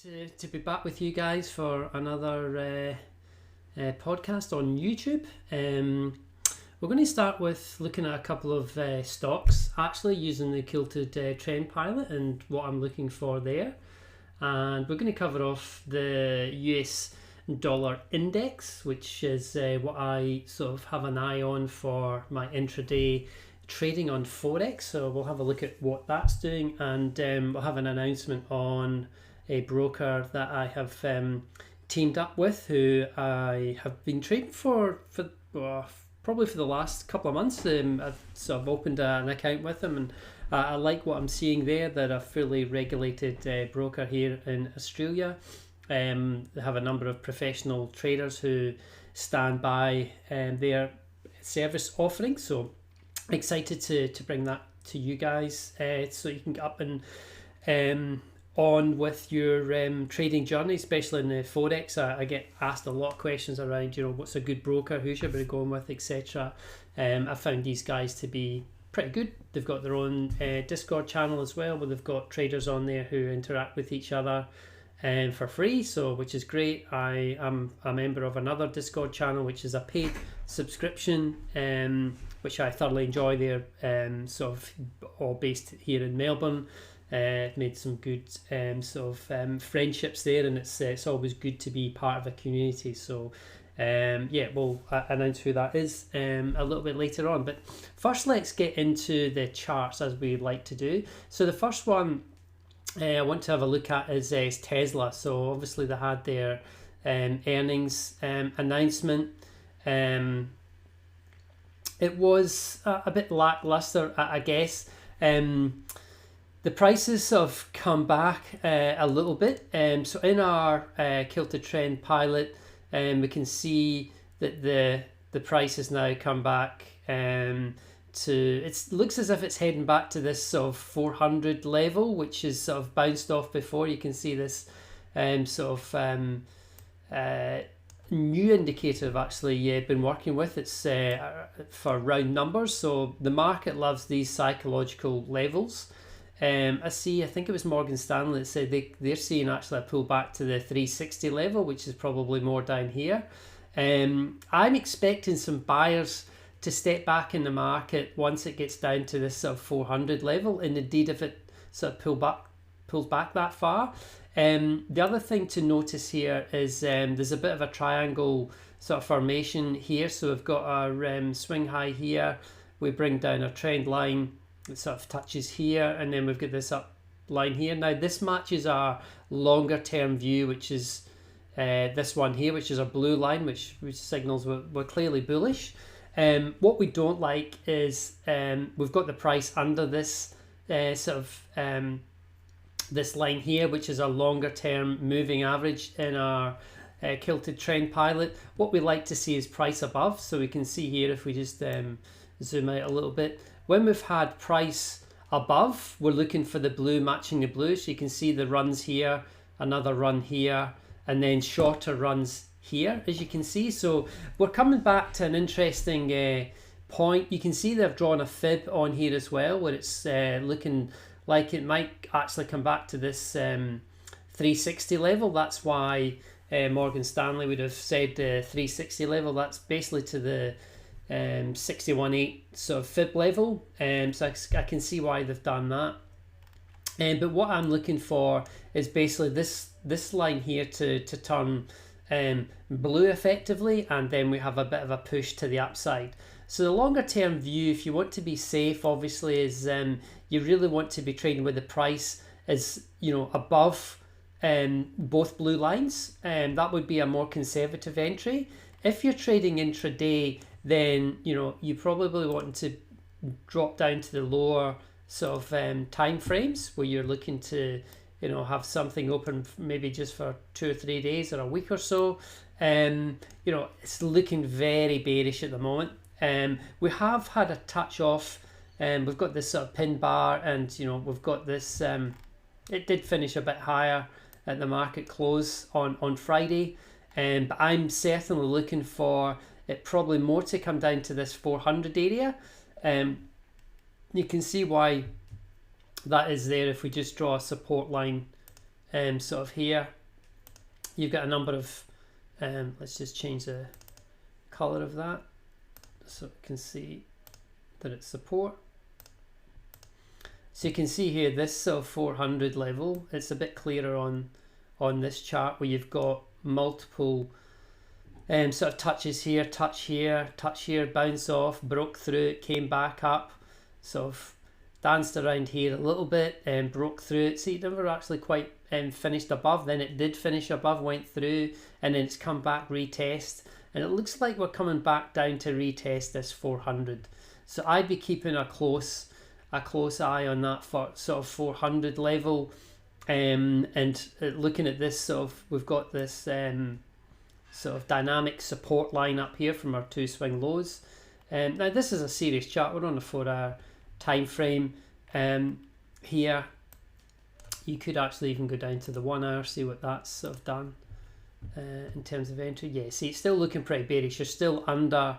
to be back with you guys for another podcast on YouTube. We're going to start with looking at a couple of stocks, actually using the Quilted Trend Pilot and what I'm looking for there. And we're going to cover off the US dollar index, which is what I sort of have an eye on for my intraday trading on Forex. So we'll have a look at what that's doing, and we'll have an announcement on a broker that I have teamed up with, who I have been trading for probably for the last couple of months. I've sort of opened an account with them, and I like what I'm seeing there. They're a fully regulated broker here in Australia. They have a number of professional traders who stand by their service offerings. So excited to bring that to you guys, so you can get up and on with your trading journey, especially in the Forex. I get asked a lot of questions around, what's a good broker, who should I be going with, etc. I found these guys to be pretty good. They've got their own Discord channel as well, where they've got traders on there who interact with each other for free, which is great. I am a member of another Discord channel, which is a paid subscription, which I thoroughly enjoy. They're sort of all based here in Melbourne. Made some good friendships there, and it's always good to be part of a community. So we'll announce who that is a little bit later on. But first, let's get into the charts, as we like to do. So the first one I want to have a look at is Tesla. So obviously they had their earnings announcement. It was a bit lackluster, I guess. The prices have come back a little bit. So in our Quilted Trend Pilot, we can see that the price has now come back it looks as if it's heading back to this sort of 400 level, which is sort of bounced off before. You can see this new indicator I've actually been working with. It's for round numbers. So the market loves these psychological levels. I think it was Morgan Stanley that said they're seeing actually a pull back to the 360 level, which is probably more down here. I'm expecting some buyers to step back in the market once it gets down to this sort of 400 level, and indeed if it sort of pulls back that far. The other thing to notice here is there's a bit of a triangle sort of formation here. So we've got our swing high here, we bring down our trend line, it sort of touches here, and then we've got this up line here. Now this matches our longer term view, which is this one here, which is a blue line, which signals we're clearly bullish. What we don't like is we've got the price under this this line here, which is a longer term moving average in our Quilted Trend Pilot. What we like to see is price above. So we can see here, if we just zoom out a little bit, when we've had price above, we're looking for the blue matching the blue. So you can see the runs here, another run here, and then shorter runs here, as you can see. So we're coming back to an interesting point. You can see they've drawn a fib on here as well, where it's looking like it might actually come back to this 360 level. That's why Morgan Stanley would have said 360 level. That's basically to the 61.8 sort of fib level. So I can see why they've done that. But what I'm looking for is basically this line here to turn blue effectively, and then we have a bit of a push to the upside. So the longer term view, if you want to be safe, obviously, is you really want to be trading with the price is above both blue lines, and that would be a more conservative entry. If you're trading intraday, then you probably want to drop down to the lower sort of time frames, where you're looking to have something open maybe just for 2 or 3 days or a week or so. It's looking very bearish at the moment. We have had a touch off. We've got this sort of pin bar, and we've got this. It did finish a bit higher at the market close on Friday, but I'm certainly looking for it probably more to come down to this 400 area. You can see why that is there if we just draw a support line sort of here. You've got a number of, let's just change the color of that so you can see that it's support. So you can see here this sort of 400 level, it's a bit clearer on this chart where you've got multiple sort of touches here, touch here, bounce off, broke through it, came back up, sort of danced around here a little bit and broke through it. See, it never actually quite finished above, then it did finish above, went through, and then it's come back, retest, and it looks like we're coming back down to retest this 400. So I'd be keeping a close eye on that for sort of 400 level, and looking at this sort of, we've got this sort of dynamic support line up here from our 2 swing lows. Now this is a serious chart, we're on a 4-hour time frame. Here you could actually even go down to the 1 hour, see what that's sort of done in terms of entry. Yeah, see, it's still looking pretty bearish. You're still under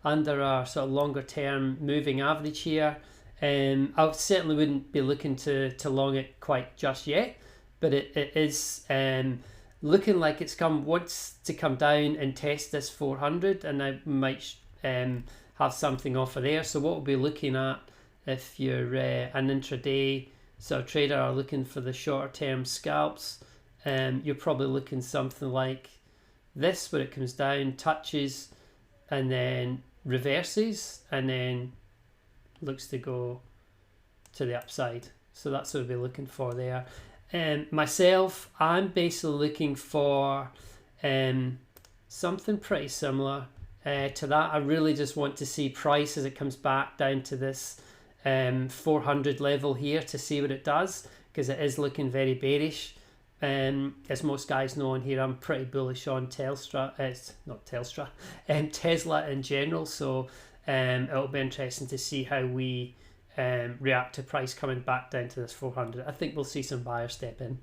our sort of longer term moving average here. I certainly wouldn't be looking to long it quite just yet, but it is looking like it's wants to come down and test this 400, and I might have something off of there. So what we'll be looking at, if you're an intraday sort of trader or looking for the shorter term scalps, you're probably looking something like this, where it comes down, touches, and then reverses, and then looks to go to the upside. So that's what we'll be looking for there. Myself, I'm basically looking for something pretty similar to that. I really just want to see price as it comes back down to this 400 level here to see what it does, because it is looking very bearish. As most guys know on here, I'm pretty bullish on Tesla in general. So it'll be interesting to see how we react to price coming back down to this 400. I think we'll see some buyers step in.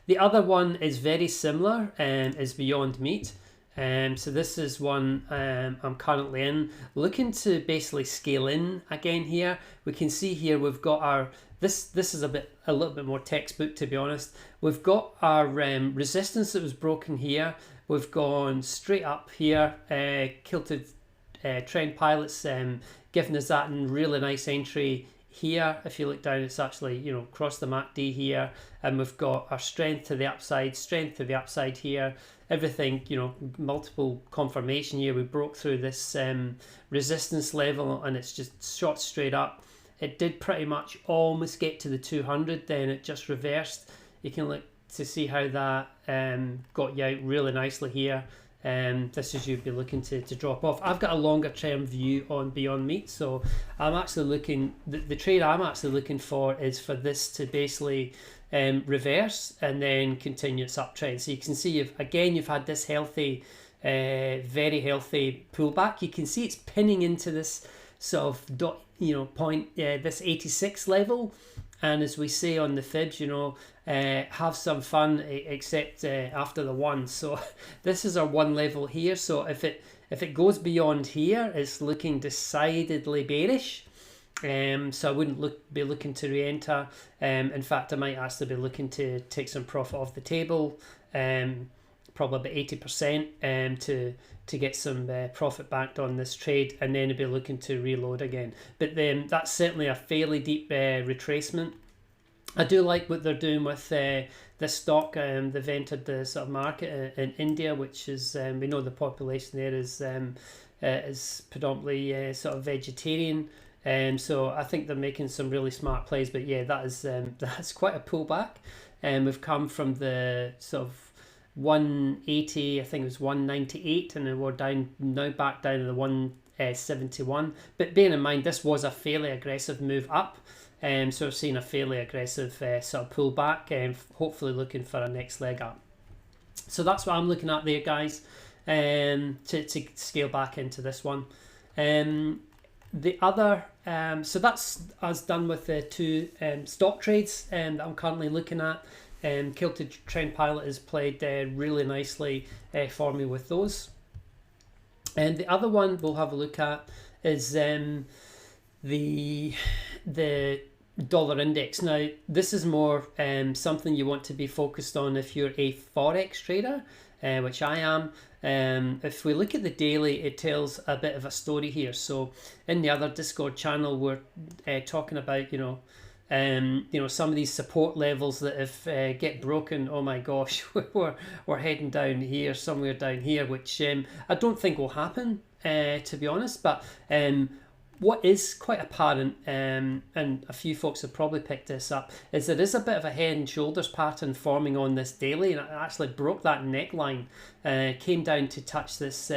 The other one is very similar, is Beyond Meat. So this is one I'm currently in, looking to basically scale in again here. We can see here we've got our, this is a little bit more textbook, to be honest. We've got our resistance that was broken here. We've gone straight up here, kilted trend pilots giving us that really nice entry here. If you look down, it's actually, you know, across the MACD here, and we've got our strength to the upside here. Everything, you know, multiple confirmation here. We broke through this resistance level, and it's just shot straight up. It did pretty much almost get to the 200, then it just reversed. You can look to see how that got you out really nicely here. This is you'd be looking to drop off. I've got a longer term view on Beyond Meat, so I'm actually looking, the trade I'm actually looking for is for this to basically reverse and then continue its uptrend. So you can see you've had this healthy, very healthy pullback. You can see it's pinning into this sort of point, this 86 level. And as we say on the fibs, you know, have some fun, except after the 1. So this is our 1 level here. So if it goes beyond here, it's looking decidedly bearish. So I wouldn't be looking to re-enter. In fact, I might actually be looking to take some profit off the table, probably about 80%, to get some profit backed on this trade, and then I'll be looking to reload again. But then that's certainly a fairly deep retracement. I do like what they're doing with this stock. They've entered the sort of market in India, which is, we know the population there is predominantly sort of vegetarian. So I think they're making some really smart plays. But yeah, that's quite a pullback. We've come from the sort of 180, I think it was 198, and then we're now back down to the 171. But bearing in mind, this was a fairly aggressive move up. So we're seeing a fairly aggressive sort of pullback, and hopefully looking for a next leg up. So that's what I'm looking at there, guys, to scale back into this one. The other, so that's us done with the 2 stock trades that I'm currently looking at. Kilted Trend Pilot has played really nicely for me with those. And the other one we'll have a look at is the dollar index. Now, this is more something you want to be focused on if you're a Forex trader, which I am. If we look at the daily, it tells a bit of a story here. So in the other Discord channel, we're talking about, some of these support levels that if get broken, oh my gosh, we're heading down here, somewhere down here, which I don't think will happen, to be honest. But what is quite apparent, and a few folks have probably picked this up, is there is a bit of a head and shoulders pattern forming on this daily, and it actually broke that neckline, came down to touch this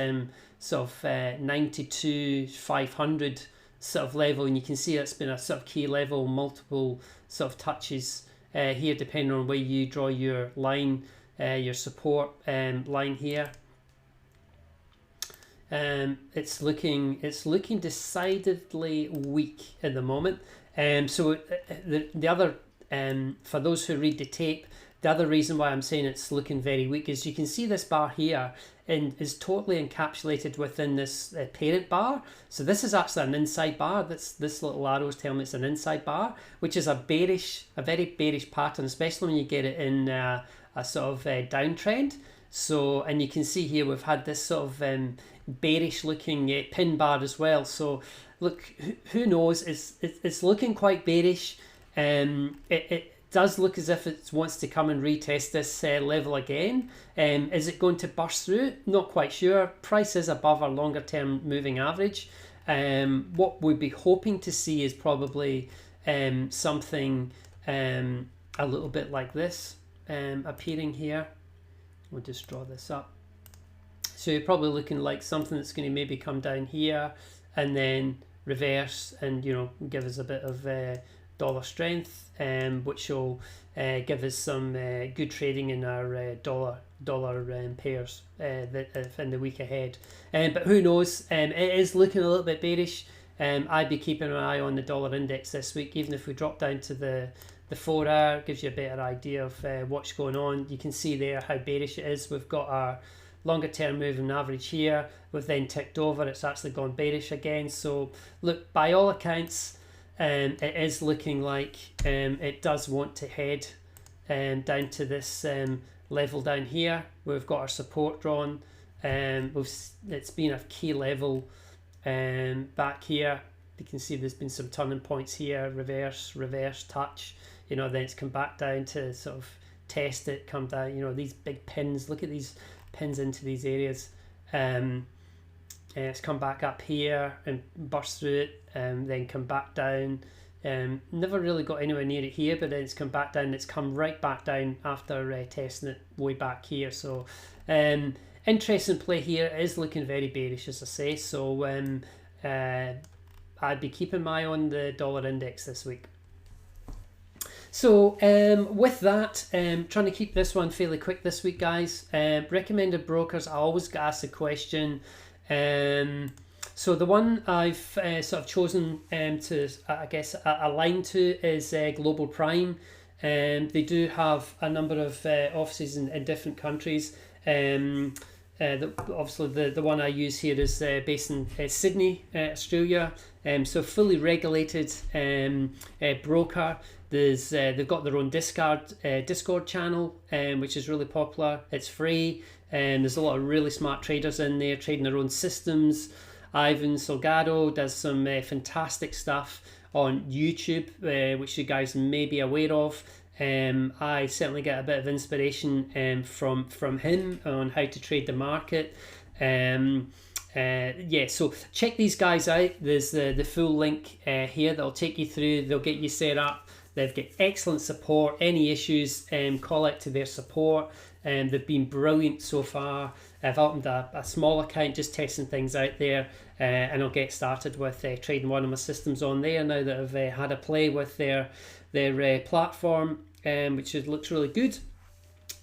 sort of 92,500 sort of level, and you can see it's been a sort of key level, multiple sort of touches here, depending on where you draw your line, your support line here. It's looking decidedly weak at the moment. So the other, for those who read the tape, the other reason why I'm saying it's looking very weak is you can see this bar here and is totally encapsulated within this parent bar. So this is actually an inside bar. This little arrow is telling me it's an inside bar, which is a very bearish pattern, especially when you get it in a sort of downtrend. So, and you can see here we've had this sort of bearish looking pin bar as well. So look, who knows, it's looking quite bearish. It does look as if it wants to come and retest this level again. Is it going to burst through? Not quite sure. Price is above our longer term moving average. What we'd be hoping to see is probably something a little bit like this appearing here. We'll just draw this up. So you're probably looking like something that's going to maybe come down here and then reverse and give us a bit of dollar strength, which will give us some good trading in our dollar pairs in the week ahead. But who knows? It is looking a little bit bearish. I'd be keeping an eye on the dollar index this week, even if we drop down to the 4 hour, gives you a better idea of what's going on. You can see there how bearish it is. We've got our longer term moving average here. We've then ticked over. It's actually gone bearish again. So look, by all accounts, it is looking like it does want to head down to this level down here. We've got our support drawn. It's been a key level back here. You can see there's been some turning points here, reverse, touch. Then it's come back down to sort of test it, come down. These big pins. Look at these pins into these areas. It's come back up here and burst through it, then come back down. Never really got anywhere near it here, but then it's come back down. It's come right back down after testing it way back here. So interesting play here. It is looking very bearish, as I say. So I'd be keeping my eye on the dollar index this week. So with that, trying to keep this one fairly quick this week, guys. Recommended brokers, I always get asked the question. So the one I've sort of chosen to, I guess, align to is Global Prime. They do have a number of offices in different countries. Obviously the one I use here is based in Sydney, Australia. So fully regulated broker. They've got their own Discord channel, which is really popular. It's free, and there's a lot of really smart traders in there trading their own systems. Ivan Salgado does some fantastic stuff on YouTube, which you guys may be aware of. I certainly get a bit of inspiration from him on how to trade the market. So check these guys out. There's the full link here that'll take you through. They'll get you set up. They've got excellent support. Any issues, call out to their support. They've been brilliant so far. I've opened a small account, just testing things out there, and I'll get started with trading one of my systems on there now that I've had a play with their platform, which looks really good.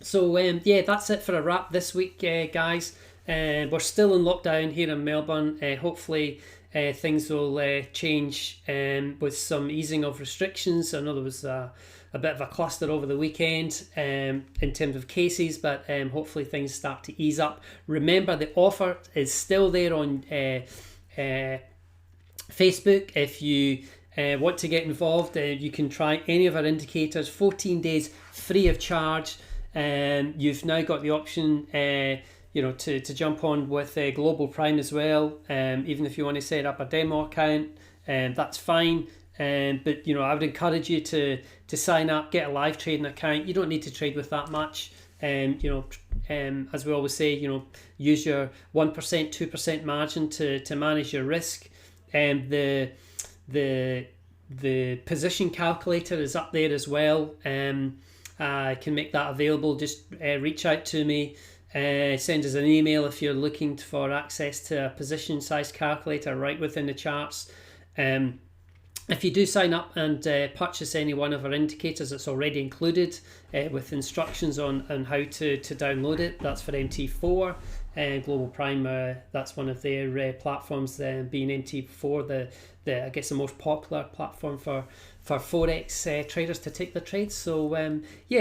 So that's it for a wrap this week, guys. We're still in lockdown here in Melbourne. Hopefully things will change with some easing of restrictions. I know there was a bit of a cluster over the weekend in terms of cases, but hopefully things start to ease up. Remember, the offer is still there on Facebook. If you want to get involved, you can try any of our indicators, 14 days free of charge. You've now got the option to jump on with Global Prime as well. Even if you want to set up a demo account, that's fine. But I would encourage you to sign up, get a live trading account. You don't need to trade with that much. As we always say, use your 1%, 2% margin to manage your risk. The position calculator is up there as well. I can make that available. Just reach out to me. Send us an email if you're looking for access to a position size calculator right within the charts. If you do sign up and purchase any one of our indicators, it's already included with instructions on how to download it. That's for MT4. Global Prime, that's one of their platforms, being MT4, I guess the most popular platform for Forex traders to take their trades. So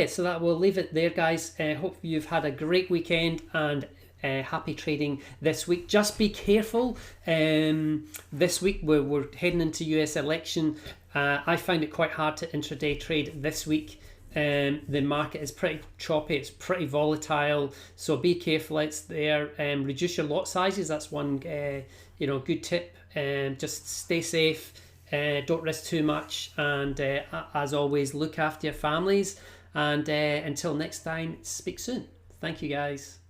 so that we'll leave it there, guys. Hope you've had a great weekend and happy trading this week. Just be careful. This week we're heading into US election. I find it quite hard to intraday trade this week. The market is pretty choppy, it's pretty volatile, so be careful out there. Reduce your lot sizes, that's one good tip. Just stay safe, don't risk too much, and as always, look after your families, and until next time, speak soon. Thank you, guys.